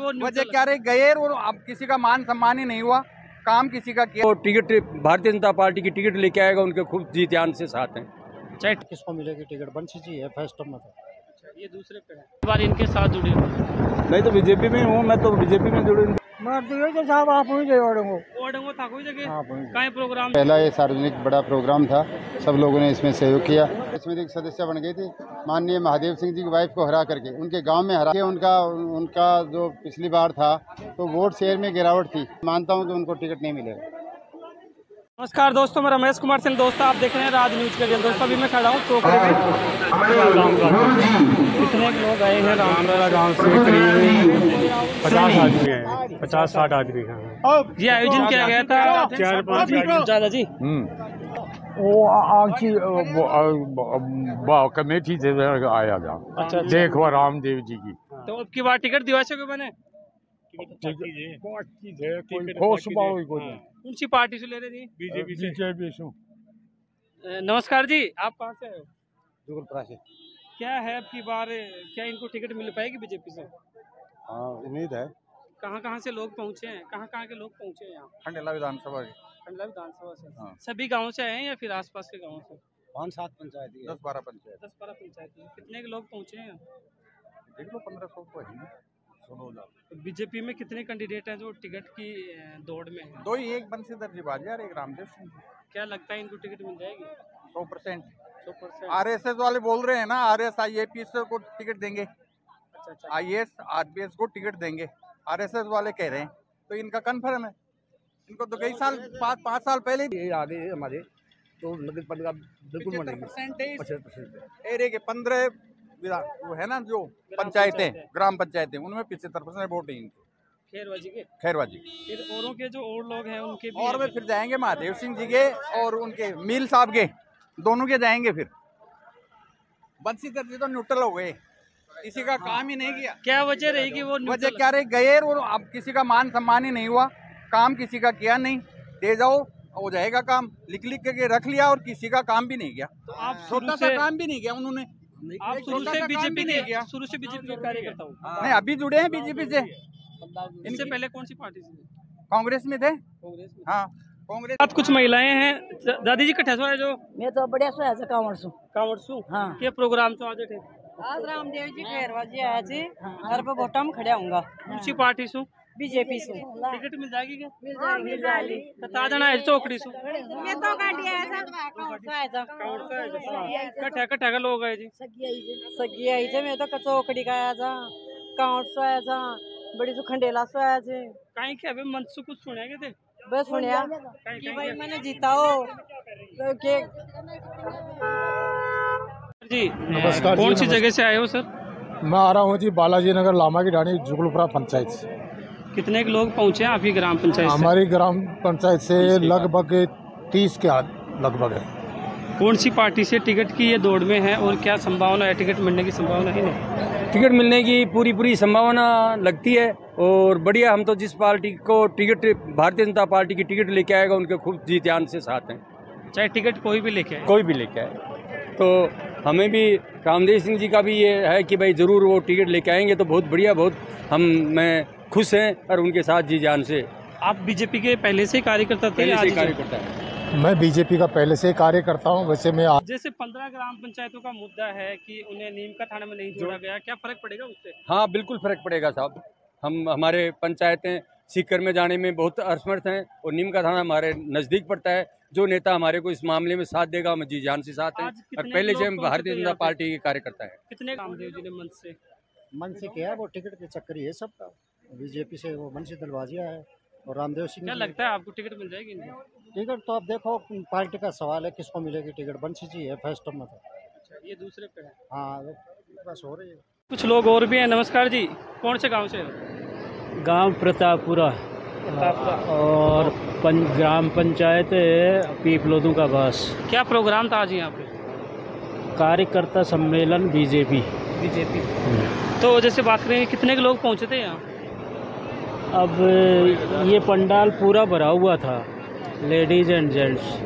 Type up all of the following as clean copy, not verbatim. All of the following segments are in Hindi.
वो वजह क्या रही, गए और अब किसी का मान सम्मान ही नहीं हुआ, काम किसी का किया। वो टिकट भारतीय जनता पार्टी की टिकट लेके आएगा, उनके खूब जी जान से साथ हैं। चाहे किसको मिलेगी टिकट, बंसी जी है फर्स्ट टर्म में। ये दूसरे पे है, इस बार इनके साथ जुड़े मैं तो बीजेपी में हूँ, मैं तो बीजेपी में जुड़े। साहब आप हुई ओडंगो था कोई जगह कहीं प्रोग्राम। पहला ये सार्वजनिक बड़ा प्रोग्राम था, सब लोगों ने इसमें सहयोग किया। इसमें एक सदस्य बन गए थे माननीय महादेव सिंह जी की वाइफ को हरा करके, उनके गांव में हरा के उनका जो पिछली बार था तो वोट शेयर में गिरावट थी। मानता हूं कि उनको टिकट नहीं मिलेगा। नमस्कार दोस्तों, मैं रमेश कुमार सिंह। दोस्तों आप देख रहे हैं राज न्यूज के लिए। दोस्तों अभी मैं खड़ा हूँ टोकरे में। कितने लोग आए हैं रामपुरा गाँव से? करीब 50 आदमी हैं, 50-60 आदमी हैं। ये आयोजन किया गया था 4-5 दादा जी। वो आखिर कमेटी से आया था। अच्छा। देखो रामदेव जी की तो अब की बार टिकट दिवासे को बने कौन सी पार्टी से ले रहे जी? बीजेपी से। नमस्कार जी, आप कहाँ से आए हो? जुगलपुरा से। क्या है अब की बार, क्या इनको टिकट मिल पाएगी बीजेपी से? हाँ, उम्मीद है। कहाँ से लोग पहुँचे हैं, कहाँ के लोग पहुँचे हैं यहाँ? खंडेला विधानसभा विधानसभा से। हाँ। सभी गाँव से आए हैं या फिर आसपास के गाँव से? 5-7 पंचायत, 10-12 पंचायत। 10-12 पंचायत। कितने के लोग पहुँचे हैं? देख लो 1500 को है। बीजेपी में कितने कैंडिडेट हैं जो टिकट की दौड़ में हैं? दो ही, एक बंशीधर जी बाजियार, एक रामदेव सिंह। क्या लगता है इनको टिकट मिल जाएगी? 100%। आरएसएस वाले बोल रहे हैं ना, आरएस IAPS को टिकट देंगे। अच्छा। IAS RPS को टिकट देंगे, आरएसएस वाले कह रहे हैं। तो इनका कन्फर्म है। इनको तो कई साल 5 साल पहले आगे हमारे तो बिल्कुल 50% एरिया के 15 वो है ना जो पंचायतें, ग्राम पंचायतें, उनमें 75% वोट है इनके। खैरवाजी के। फिर औरों के जो और लोग हैं उनके भी और वे फिर जाएंगे महादेव सिंह जी के और उनके मील साहब के, दोनों के जाएंगे। फिर बंशीधर जी तो न्यूट्रल हो गए, किसी का काम ही नहीं किया। क्या वजह रहेगी? वो वजह क्या रही, गए और अब किसी का मान सम्मान ही नहीं हुआ, काम किसी का किया नहीं। दे जाओ हो जाएगा काम, लिख के रख लिया और किसी का काम भी नहीं किया। तो आप छोटा सा काम भी नहीं किया उन्होंने। आप शुरू से बीजेपी के कार्यकर्ता हो? नहीं, अभी जुड़े हैं बीजेपी से। इनसे पहले कौन सी पार्टी से? कांग्रेस में थे। कांग्रेस में। हाँ, कांग्रेस। आज कुछ महिलाएं हैं। दादी जी कट्ठा सो है जो मैं तो बढ़िया सो है कांवरसू। हाँ। ये प्रोग्राम तो आज थे। आज रामदेव जी खैरवाजी आया जी, घर पे वोटा में खड़ा हूँगा। कौन सी पार्टी सू? बीजेपी से। टिकट मिल जाएगी क्या? मिल जाएगी। ताजना है चौकड़ी सू। मैं तो गाड़ी आया कट्ठा का लोग आए जी। सगी आई जे, मैं तो कचौकड़ी का आया जा, काउंट सो आया जा, बड़ी सु खंडेला सो आया जे। कहीं के अबे मन से कुछ सुने थे? बस सुनिया कि भाई मैंने जीता हो तो के। जी नमस्कार। कौन सी जगह से आए हो सर? मैं आ रहा हूँ जी बालाजी नगर लामा की ढाणी जुगलपुरा पंचायत से। कितने के लोग पहुँचे हैं आपकी ग्राम पंचायत से? हमारी ग्राम पंचायत से लगभग 30 के लगभग है। कौन सी पार्टी से टिकट की ये दौड़ में है और क्या संभावना है, टिकट मिलने की संभावना है? नहीं, टिकट मिलने की पूरी संभावना लगती है और बढ़िया। हम तो जिस पार्टी को टिकट भारतीय जनता पार्टी की टिकट लेके आएगा, उनके खूब जी जान से साथ हैं। चाहे टिकट कोई भी लेके आए। तो हमें भी रामदेव सिंह जी का भी ये है कि भाई ज़रूर वो टिकट लेके आएंगे तो बहुत बढ़िया, बहुत मैं खुश हैं और उनके साथ जी जान से। आप बीजेपी के पहले से कार्यकर्ता थे? पहले से कार्यकर्ता है। मैं बीजेपी का पहले से कार्य करता हूँ। वैसे मैं जैसे 15 ग्राम पंचायतों का मुद्दा है कि उन्हें नीम का थाना में नहीं जोड़ा गया, क्या फर्क पड़ेगा उससे? हाँ, बिल्कुल फर्क पड़ेगा साहब। हमारे पंचायतें सीकर में जाने में बहुत असमर्थ हैं और नीम का थाना हमारे नज़दीक पड़ता है। जो नेता हमारे को इस मामले में साथ देगा, हम जी जान से साथ हैं और पहले से हम भारतीय जनता पार्टी के कार्यकर्ता हैं। कितने रामदेव जी ने मन से किया, वो टिकट के चक्कर ही है सबका। बीजेपी से वो बंसी दलवाजिया है और रामदेव सिंह। क्या लगता है आपको टिकट मिल जाएगी? टिकट तो अब देखो पार्टी का सवाल है, किसको मिलेगी टिकट। बंसी जी है फर्स्ट टर्म में। ये दूसरे पे है। हाँ, बस हो रही है। कुछ लोग और भी हैं। नमस्कार जी, कौन से गाँव से? गांव प्रतापपुरा और ग्राम पंचायत पीपलोदू का बस। क्या प्रोग्राम था आज यहाँ पे? कार्यकर्ता सम्मेलन बीजेपी। तो जैसे बात करें, कितने के लोग पहुँचे थे यहाँ? अब ये पंडाल पूरा भरा हुआ था, लेडीज एंड जेंट्स।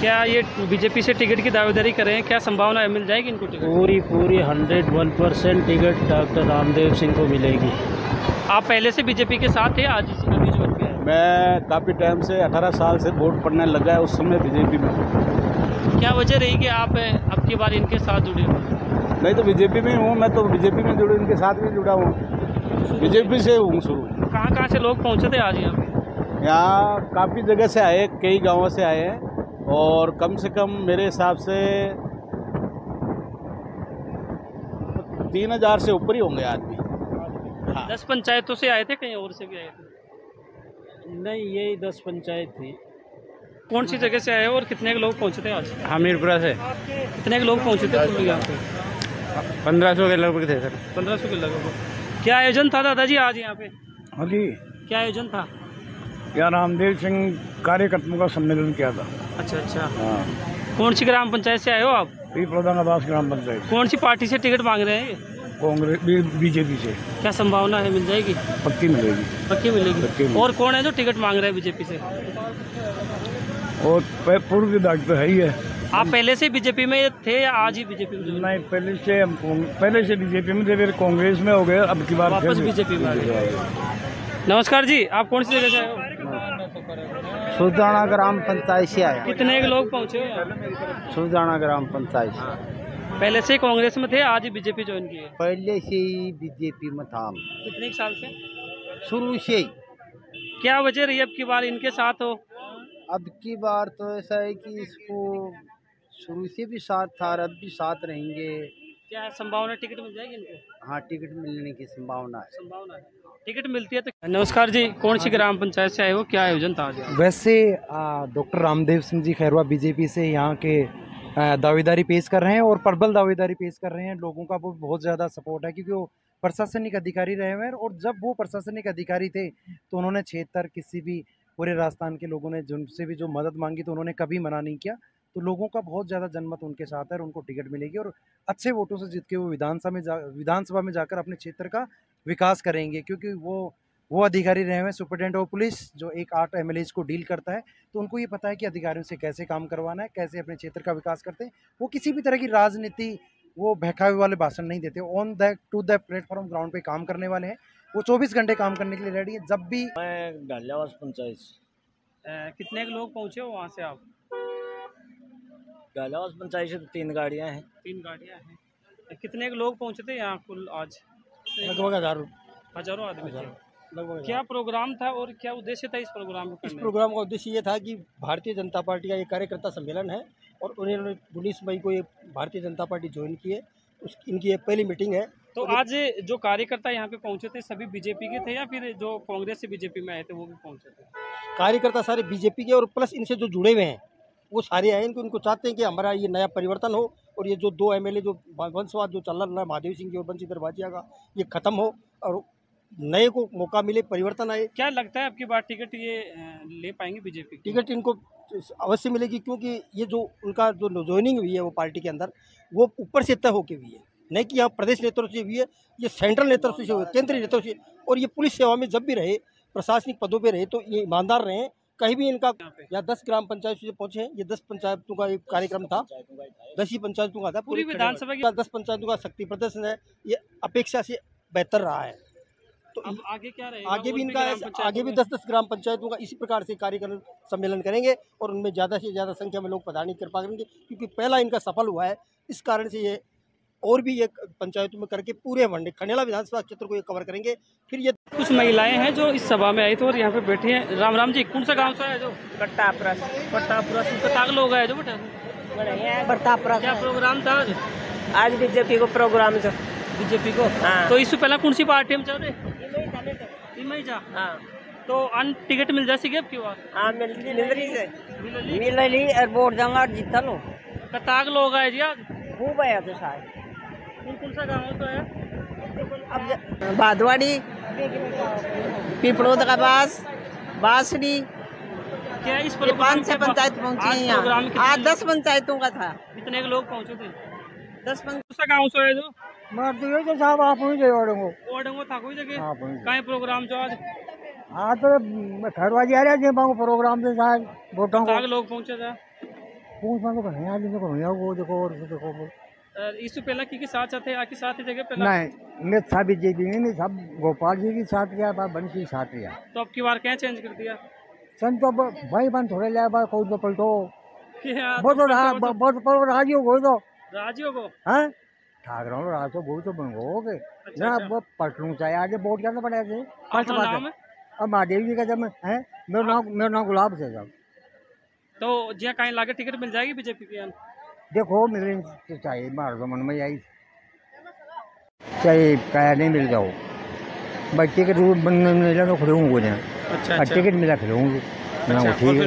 क्या ये बीजेपी से टिकट की दावेदारी कर रहे हैं? क्या संभावना है मिल जाएगी इनको टिकट? पूरी 101% टिकट डॉक्टर रामदेव सिंह को मिलेगी। आप पहले से बीजेपी के साथ थे, आज अभी ज्वाइन किया है? मैं काफ़ी टाइम से 18 साल से वोट पड़ने लगा है, उस समय बीजेपी में। क्या वजह रही कि आप अब की बार इनके साथ जुड़े हो? नहीं तो बीजेपी में हूँ, मैं तो बीजेपी में जुड़ा, इनके साथ भी जुड़ा हूँ, बीजेपी से हूँ शुरू। कहाँ से लोग पहुँचे थे आज यहाँ पे? यहाँ काफ़ी जगह से आए, कई गाँवों से आए हैं और कम से कम मेरे हिसाब से 3000 से ऊपर ही होंगे आदमी। हाँ। 10 पंचायतों से आए थे, कहीं और से भी आए थे? नहीं, यही 10 पंचायत थी। कौन सी जगह से आए हो और कितने के लोग पहुँचे थे आज? हमीरपुरा से। कितने के लोग पहुँचे थे कुल यहाँ पे? 1500 के लगभग थे सर। 1500 के लगभग। क्या आयोजन था दादाजी आज यहाँ पे? हाँ जी, क्या आयोजन था? यहाँ रामदेव सिंह कार्यकर्ताओं का सम्मेलन किया था। अच्छा। हाँ, कौन सी ग्राम पंचायत से आए हो आप? प्रधानदास ग्राम पंचायत। कौन सी पार्टी से टिकट मांग रहे हैं ये? कांग्रेस बीजेपी से। क्या संभावना है, मिल जाएगी? पक्की मिलेगी। पक्की मिलेगी। और कौन है जो टिकट मांग रहा है बीजेपी से? और पूर्व विधायक तो है ही है। आप पहले से बीजेपी में थे या आज ही बीजेपी में? नहीं, पहले से बीजेपी में थे, फिर कांग्रेस में हो गए, अब की बार वापस बीजेपी में आ गए। नमस्कार जी, आप कौन सी जगह से आए हो? सुजाना ग्राम पंचायत से आया। कितने के लोग पहुँचे हो यहाँ? सुजाना ग्राम पंचायत से। पहले से कांग्रेस में थे, आज ही बीजेपी ज्वाइन की है? पहले से ही बीजेपी में था। कितने साल से? शुरू से ही। क्या वजह रही अब की बार इनके साथ हो? अब की बार तो ऐसा है कि इसको शुरू से भी साथ था, अब भी साथ रहेंगे। क्या संभावना टिकट मिल जाएगी इनको? हाँ, टिकट मिलने की संभावना है। टिकट मिलती है तो। नमस्कार जी, कौन सी ग्राम पंचायत से आए हो, क्या आयोजन था आज? वैसे डॉक्टर रामदेव सिंह जी खैरवा बीजेपी से यहाँ के दावेदारी पेश कर रहे हैं और प्रबल दावेदारी पेश कर रहे हैं। लोगों का वो बहुत ज़्यादा सपोर्ट है क्योंकि वो प्रशासनिक अधिकारी रहे हुए हैं और जब वो प्रशासनिक अधिकारी थे तो उन्होंने क्षेत्र किसी भी पूरे राजस्थान के लोगों ने जिनसे भी जो मदद मांगी तो उन्होंने कभी मना नहीं किया। तो लोगों का बहुत ज़्यादा जनमत उनके साथ है और उनको टिकट मिलेगी और अच्छे वोटों से जीत के वो विधानसभा में जाकर अपने क्षेत्र का विकास करेंगे क्योंकि वो अधिकारी रहे हुए सुपरिटेंडेंट ऑफ पुलिस जो 8 MLAs को डील करता है, तो उनको ये पता है कि अधिकारियों से कैसे काम करवाना है, कैसे अपने क्षेत्र का विकास करते हैं। वो किसी भी तरह की राजनीति, वो बहकावे वाले भाषण नहीं देते। On the two the platform ground पे काम करने वाले हैं। वो 24 घंटे काम करने के लिए रेडी है। जब भी मैं गालियावास पंचायत कितने लोग पहुँचे हो वहाँ से आप? गालियावास पंचायत से तो 3 गाड़ियाँ हैं। 3 गाड़ियाँ हैं। कितने लोग पहुँचे थे यहाँ कुल आज? लगभग हजारों आदमी थे। क्या प्रोग्राम था और क्या उद्देश्य था इस प्रोग्राम को? इस प्रोग्राम का उद्देश्य ये था कि भारतीय जनता पार्टी का एक कार्यकर्ता सम्मेलन है और उन्होंने 19 मई को ये भारतीय जनता पार्टी ज्वाइन की है। इनकी ये पहली मीटिंग है। तो आज जो कार्यकर्ता यहाँ पे पहुँचे थे सभी बीजेपी के थे या फिर जो कांग्रेस से बीजेपी में आए थे वो भी पहुँचे थे? कार्यकर्ता सारे बीजेपी के और प्लस इनसे जो जुड़े हुए हैं वो सारे आए। उनको चाहते हैं कि हमारा ये नया परिवर्तन हो और ये जो 2 MLA जो वंशवाद जो चल रहा है महादेव सिंह जी और बंसी दरबाजिया का, ये खत्म हो और नए को मौका मिले, परिवर्तन आए। क्या लगता है आपकी बार टिकट ये ले पाएंगे बीजेपी? टिकट इनको अवश्य मिलेगी क्योंकि ये जो उनका जो ज्वाइनिंग हुई है वो पार्टी के अंदर वो ऊपर से तय होकर हुई है, नहीं कि यहाँ प्रदेश नेतृत्व से हुई है, ये सेंट्रल नेतृत्व से हुई, केंद्रीय नेतृत्व से। और ये पुलिस सेवा में जब भी रहे, प्रशासनिक पदों पे रहे तो ये ईमानदार रहे। कहीं भी इनका या 10 ग्राम पंचायत से पहुंचे हैं। ये 10 पंचायतों का एक कार्यक्रम था, 10 ही पंचायतों का था। पूरी विधानसभा की 10 पंचायतों का शक्ति प्रदर्शन है, ये अपेक्षा से बेहतर रहा है। तो अब आगे क्या रहेगा? आगे भी इनका आगे भी 10-10 ग्राम पंचायतों का इसी प्रकार से कार्यक्रम सम्मेलन करेंगे और उनमें ज़्यादा से ज़्यादा संख्या में लोग पधारने की कृपा करेंगे क्योंकि पहला इनका सफल हुआ है। इस कारण से ये और भी एक पंचायतों में करके पूरे मंडे खंडेला विधानसभा क्षेत्र को ये कवर करेंगे। फिर ये कुछ महिलाएं हैं जो इस सभा में आई थी और यहाँ पे बैठी हैं। राम राम जी, कौन सा गाँव से है? जो कट्टापुरा कटाक लोग आए जो बर्तापुरा। क्या प्रोग्राम था आज? आज बीजेपी को प्रोग्राम जो बीजेपी को। हाँ। तो इससे पहला कौन सी पार्टी में चल रहे? हाँ, तो अन टिकट मिल जाएगी अब की बार? हाँ मिल रही और वोट जाऊंगा और जीता लो। कताक लोग आए जी आज? खूब आया तो सारे। कौन सा गाँव तो है? अब भादवाड़ी, पिपड़ोद का बासड़ी, क्या इस 5 से पंचायत पहुँची है यहाँ। आज 10 पंचायतों का था। कितने लोग पहुँचे थे? 10 पंचायत गाँव से है जो साहब आप ओडंगो था कोई जगह कहीं प्रोग्राम जो आज? हाँ तो खरवा जा रहे हैं प्रोग्राम से साहब वोटों को लोग पहुँचे थे। वो देखो और देखो इससे पहले की साथ साथ है आपके साथ ही जगह पहले नहीं मैं था बीजेपी में, मैं सब गोपाल जी के साथ गया, बंसी के साथ गया। तो अब की बार क्या चेंज कर दिया? सन तो भाई बन थोड़े लिया बार कोई तो पलटो बहुत बहुत राजी हो गए तो राजियों को हाँ ठाकरों राज तो बहुत तो बन गए ना वो पलटू चाहिए आगे वोट करना पड़ेगा। आपका नाम है? अब महादेव जी का जब है मेरा नाम गुलाब से साहब। तो जी कहीं लाके टिकट मिल जाएगी बीजेपी की? देखो मिलनी तो चाहिए, मार दो मन में आई चाहे क्या नहीं मिल जाओ भाई टिकट मिला तो खड़े होंगे। अच्छा टिकट मिला खड़े होंगे।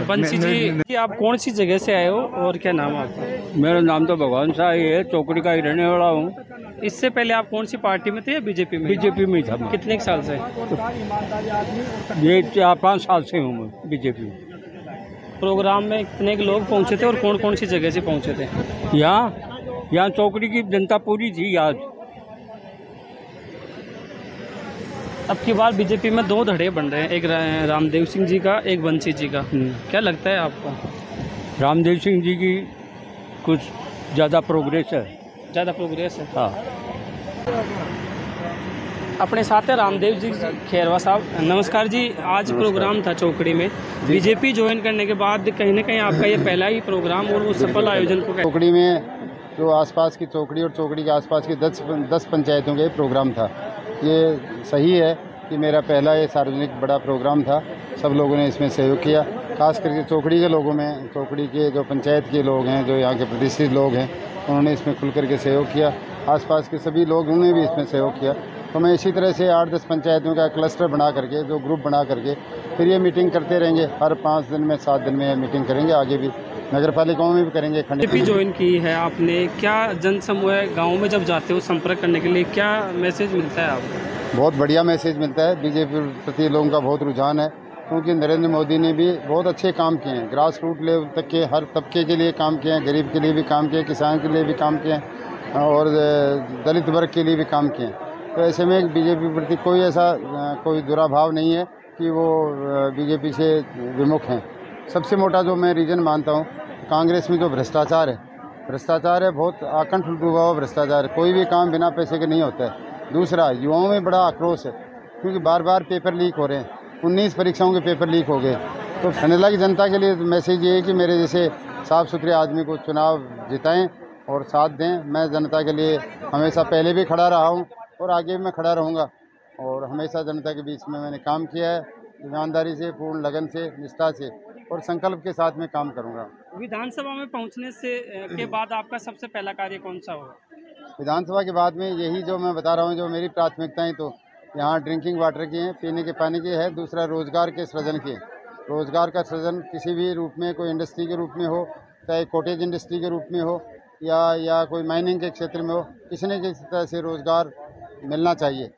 बंसी जी आप कौन सी जगह से आए हो और क्या नाम है आपका? मेरा नाम तो भगवान शाही है, चौकड़ी का ही रहने वाला हूँ। इससे पहले आप कौन सी पार्टी में थे या बीजेपी में? बीजेपी में था। कितने साल से? ये 4-5 साल से हूँ मैं बीजेपी में। प्रोग्राम में कितने लोग पहुँचे थे और कौन कौन सी जगह से पहुँचे थे? यहाँ चौकड़ी की जनता पूरी थी आज। अब की बार बीजेपी में 2 धड़े बन रहे हैं, एक रामदेव सिंह जी का, एक बंसी जी का। क्या लगता है आपको? रामदेव सिंह जी की कुछ ज़्यादा प्रोग्रेस है। ज़्यादा प्रोग्रेस है? हाँ। अपने साथ है रामदेव जी खैरवा साहब। नमस्कार जी, आज प्रोग्राम था चौकड़ी में, बीजेपी ज्वाइन करने के बाद कहीं ना कहीं आपका ये पहला ही प्रोग्राम और वो सफल आयोजन को चौकड़ी में जो आसपास की चौकड़ी और चौकड़ी के आसपास की 10 पंचायतों का प्रोग्राम था। ये सही है कि मेरा पहला ये सार्वजनिक बड़ा प्रोग्राम था। सब लोगों ने इसमें सहयोग किया, खास करके चौकड़ी के लोगों में, चौकड़ी के जो पंचायत के लोग हैं, जो यहाँ के प्रतिष्ठित लोग हैं, उन्होंने इसमें खुल करके सहयोग किया। आसपास के सभी लोगों ने भी इसमें सहयोग किया। तो मैं इसी तरह से 8-10 पंचायतों का क्लस्टर बना करके, जो ग्रुप बना करके फिर ये मीटिंग करते रहेंगे। हर 5 दिन में 7 दिन में मीटिंग करेंगे, आगे भी नगर पालिकाओं में भी करेंगे। बीजेपी ज्वाइन की है आपने, क्या जन समूह गाँव में जब जाते हो संपर्क करने के लिए क्या मैसेज मिलता है आपको? बहुत बढ़िया मैसेज मिलता है। बीजेपी प्रति लोगों का बहुत रुझान है, क्योंकि नरेंद्र मोदी ने भी बहुत अच्छे काम किए हैं। ग्रास रूट लेवल तक के हर तबके के लिए काम किए हैं, गरीब के लिए भी काम किए, किसान के लिए भी काम किए और दलित वर्ग के लिए भी काम किए। तो ऐसे में बीजेपी प्रति कोई ऐसा कोई बुरा भाव नहीं है कि वो बीजेपी से विमुख हैं। सबसे मोटा जो मैं रीज़न मानता हूँ, कांग्रेस में जो भ्रष्टाचार है बहुत आकंठ डूबा हुआ भ्रष्टाचार है। कोई भी काम बिना पैसे के नहीं होता है। दूसरा, युवाओं में बड़ा आक्रोश है, क्योंकि बार बार पेपर लीक हो रहे हैं। 19 परीक्षाओं के पेपर लीक हो गए। तो खंडेला की जनता के लिए मैसेज ये है कि मेरे जैसे साफ़ सुथरे आदमी को चुनाव जिताएं और साथ दें। मैं जनता के लिए हमेशा पहले भी खड़ा रहा हूं और आगे भी मैं खड़ा रहूंगा, और हमेशा जनता के बीच में मैंने काम किया है। ईमानदारी से, पूर्ण लगन से, निष्ठा से और संकल्प के साथ में काम करूँगा। विधानसभा में पहुँचने से के बाद आपका सबसे पहला कार्य कौन सा होगा? विधानसभा के बाद में यही जो मैं बता रहा हूँ, जो मेरी प्राथमिकताएं तो यहाँ ड्रिंकिंग वाटर की हैं, पीने के पानी की है। दूसरा, रोज़गार के सृजन की। रोज़गार का सृजन किसी भी रूप में, कोई इंडस्ट्री के रूप में हो, चाहे कॉटेज इंडस्ट्री के रूप में हो या कोई माइनिंग के क्षेत्र में हो, किसी न किसी तरह से रोज़गार मिलना चाहिए।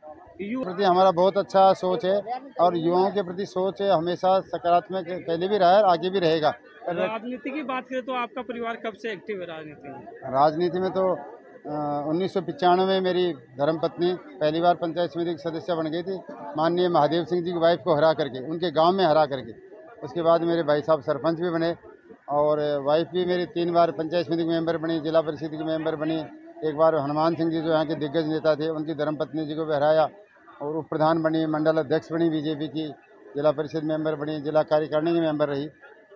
प्रति हमारा बहुत अच्छा सोच है और युवाओं के प्रति सोच है हमेशा सकारात्मक, पहले भी रहा है, आगे भी रहेगा। राजनीति की बात करें तो आपका परिवार कब से एक्टिव है राजनीति में? राजनीति में तो 1995 में मेरी धर्मपत्नी पहली बार पंचायत समिति की सदस्य बन गई थी, माननीय महादेव सिंह जी की वाइफ को हरा करके, उनके गांव में हरा करके। उसके बाद मेरे भाई साहब सरपंच भी बने और वाइफ भी मेरी 3 बार पंचायत समिति की मेंबर बनी, जिला परिषद की मेंबर बनी। एक बार हनुमान सिंह जी जो यहाँ के दिग्गज नेता थे, उनकी धर्मपत्नी जी को भी हराया और उप प्रधान बनी, मंडल अध्यक्ष बनी बीजेपी की, जिला परिषद मेंबर बनी, जिला कार्यकारिणी की मेंबर रही।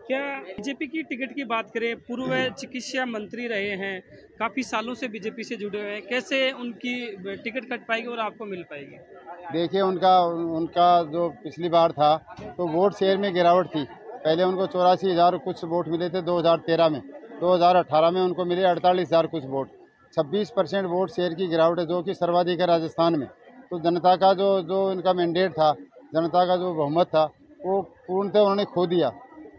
क्या बीजेपी की टिकट की बात करें, पूर्व चिकित्सा मंत्री रहे हैं, काफ़ी सालों से बीजेपी से जुड़े हुए हैं, कैसे उनकी टिकट कट पाएगी और आपको मिल पाएगी? देखिए, उनका जो पिछली बार था तो वोट शेयर में गिरावट थी। पहले उनको 84,000 कुछ वोट मिले थे 2013 में, 2018 में उनको मिले 48,000 कुछ वोट। 26% वोट शेयर की गिरावट है, जो कि सर्वाधिक है राजस्थान में। तो जनता का जो इनका मैंडेट था, जनता का जो बहुमत था, वो पूर्णतः उन्होंने खो दिया।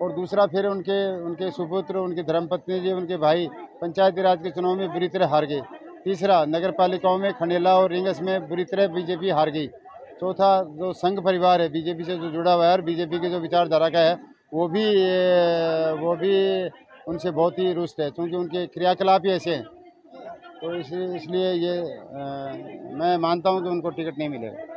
और दूसरा, फिर उनके सुपुत्र, उनकी धर्मपत्नी जी, उनके भाई पंचायती राज के चुनाव में बुरी तरह हार गए। तीसरा, नगर पालिकाओं में खंडेला और रिंगस में बुरी तरह बीजेपी हार गई। चौथा, जो संघ परिवार है बीजेपी से जो जुड़ा हुआ है और बीजेपी की जो विचारधारा का है, वो भी उनसे बहुत ही रुष्ट है, क्योंकि उनके क्रियाकलाप ही ऐसे हैं। तो इसलिए मैं मानता हूँ कि उनको टिकट नहीं मिलेगा।